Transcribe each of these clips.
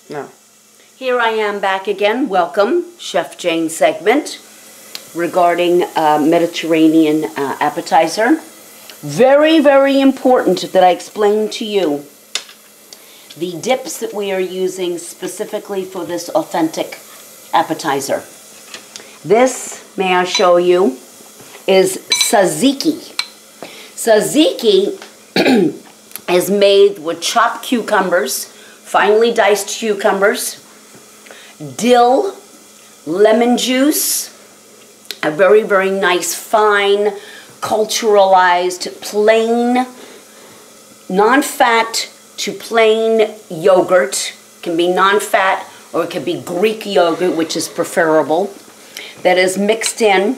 No. Here I am back again. Welcome, Chef Jane segment regarding Mediterranean appetizer. Very, very important that I explain to you the dips that we are using specifically for this authentic appetizer. This, may I show you, is tzatziki. Tzatziki is made with chopped cucumbers, finely diced cucumbers, dill, lemon juice, a very, very nice, fine, culturalized, plain, non-fat to plain yogurt. It can be non-fat or it can be Greek yogurt, which is preferable, that is mixed in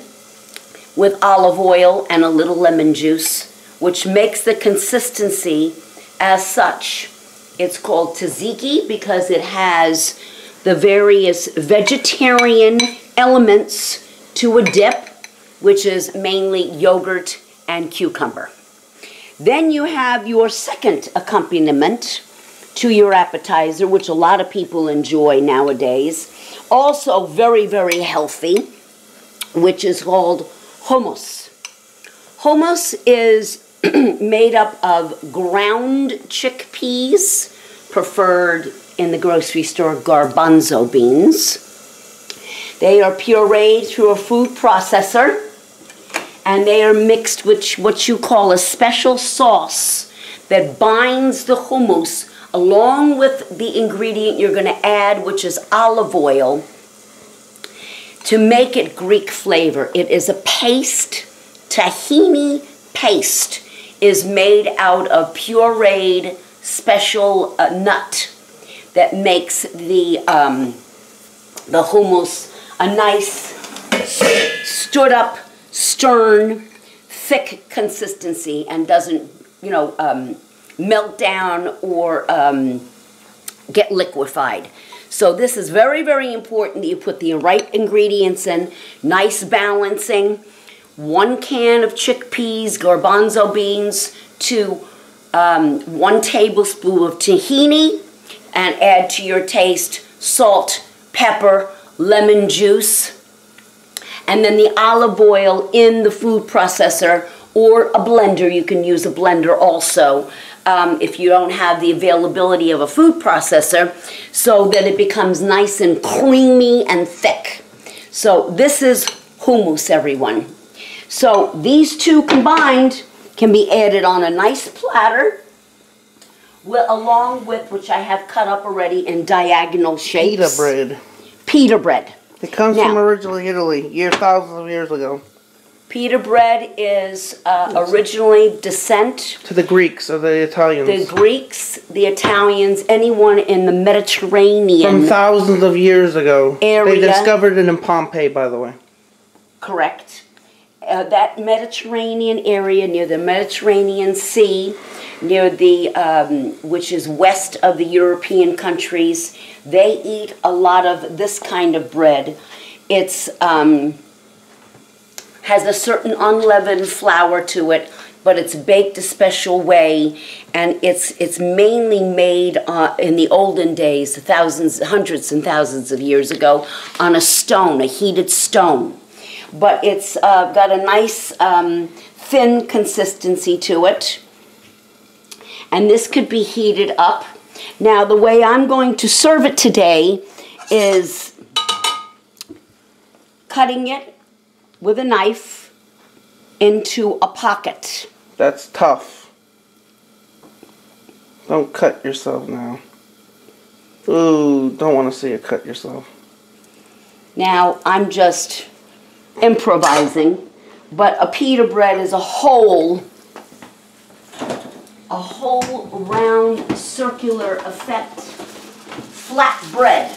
with olive oil and a little lemon juice, which makes the consistency as such. It's called tzatziki because it has the various vegetarian elements to a dip, which is mainly yogurt and cucumber. Then you have your second accompaniment to your appetizer, which a lot of people enjoy nowadays. Also very, very healthy, which is called hummus. Hummus is made up of ground chickpeas, preferred in the grocery store garbanzo beans. They are pureed through a food processor, and they are mixed with what you call a special sauce that binds the hummus along with the ingredient you're going to add, which is olive oil, to make it Greek flavor. It is a paste. Tahini paste is made out of pureed special nut that makes the hummus a nice stood up, stern, thick consistency and doesn't, melt down or get liquefied. So this is very, very important that you put the right ingredients in, nice balancing. 1 can of chickpeas, garbanzo beans, to 1 tablespoon of tahini, and add to your taste salt, pepper, lemon juice, and then the olive oil in the food processor or a blender. You can use a blender also if you don't have the availability of a food processor, so that it becomes nice and creamy and thick. So this is hummus, everyone. So these two combined can be added on a nice platter, along with, which I have cut up already in diagonal shapes. Pita bread. Pita bread. It comes from originally Italy, thousands of years ago. Pita bread is originally descent to the Greeks or the Italians. The Greeks, the Italians, anyone in the Mediterranean. From thousands of years ago. Area. They discovered it in Pompeii, by the way. Correct. That Mediterranean area near the Mediterranean Sea, near the, which is west of the European countries, they eat a lot of this kind of bread. It's has a certain unleavened flour to it, but it's baked a special way, and it's mainly made in the olden days, hundreds and thousands of years ago, on a stone, a heated stone. But it's got a nice thin consistency to it, and this could be heated up. Now, the way I'm going to serve it today is cutting it with a knife into a pocket. That's tough. Don't cut yourself now. Ooh, don't want to see you cut yourself. Now, I'm just improvising, but a pita bread is a whole round circular effect flat bread,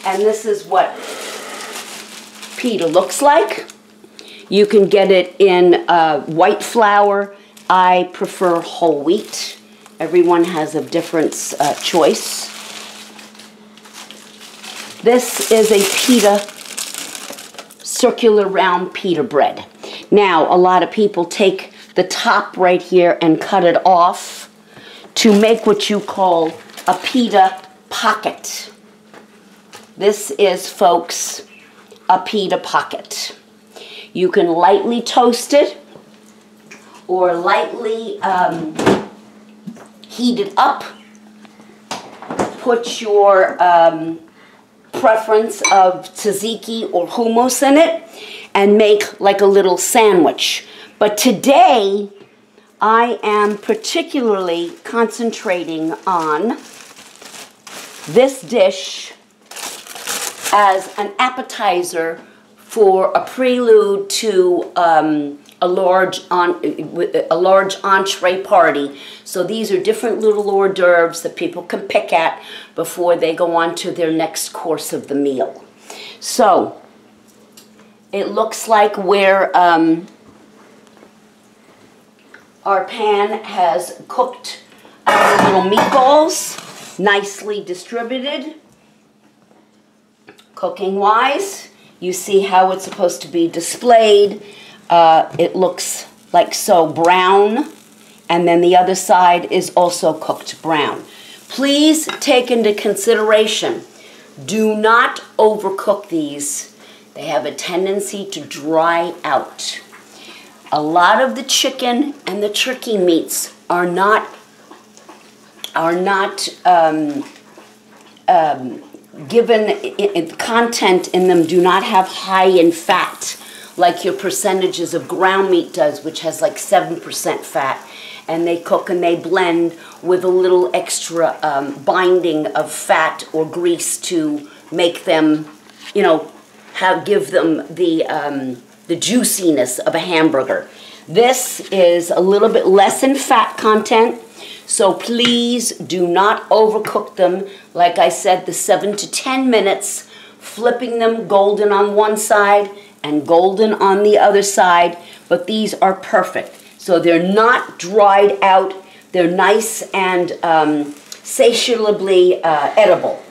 and this is what pita looks like. You can get it in white flour. I prefer whole wheat. Everyone has a different choice. This is a pita, circular round pita bread. Now, a lot of people take the top right here and cut it off to make what you call a pita pocket. This is, folks, a pita pocket. You can lightly toast it or lightly heat it up. Put your preference of tzatziki or hummus in it and make like a little sandwich. But today, I am particularly concentrating on this dish as an appetizer for a prelude to a large entree party. So these are different little hors d'oeuvres that people can pick at before they go on to their next course of the meal. So it looks like where our pan has cooked our little meatballs, nicely distributed. Cooking wise, you see how it's supposed to be displayed. It looks like so brown, and then the other side is also cooked brown. Please take into consideration, do not overcook these. They have a tendency to dry out. A lot of the chicken and the turkey meats are not given content in them, do not have high in fat like your percentages of ground meat does, which has like 7% fat, and they cook and they blend with a little extra binding of fat or grease to make them, you know, give them the juiciness of a hamburger. This is a little bit less in fat content, so please do not overcook them. Like I said, the 7 to 10 minutes, flipping them golden on one side and golden on the other side, but these are perfect. So they're not dried out, they're nice and satiably edible.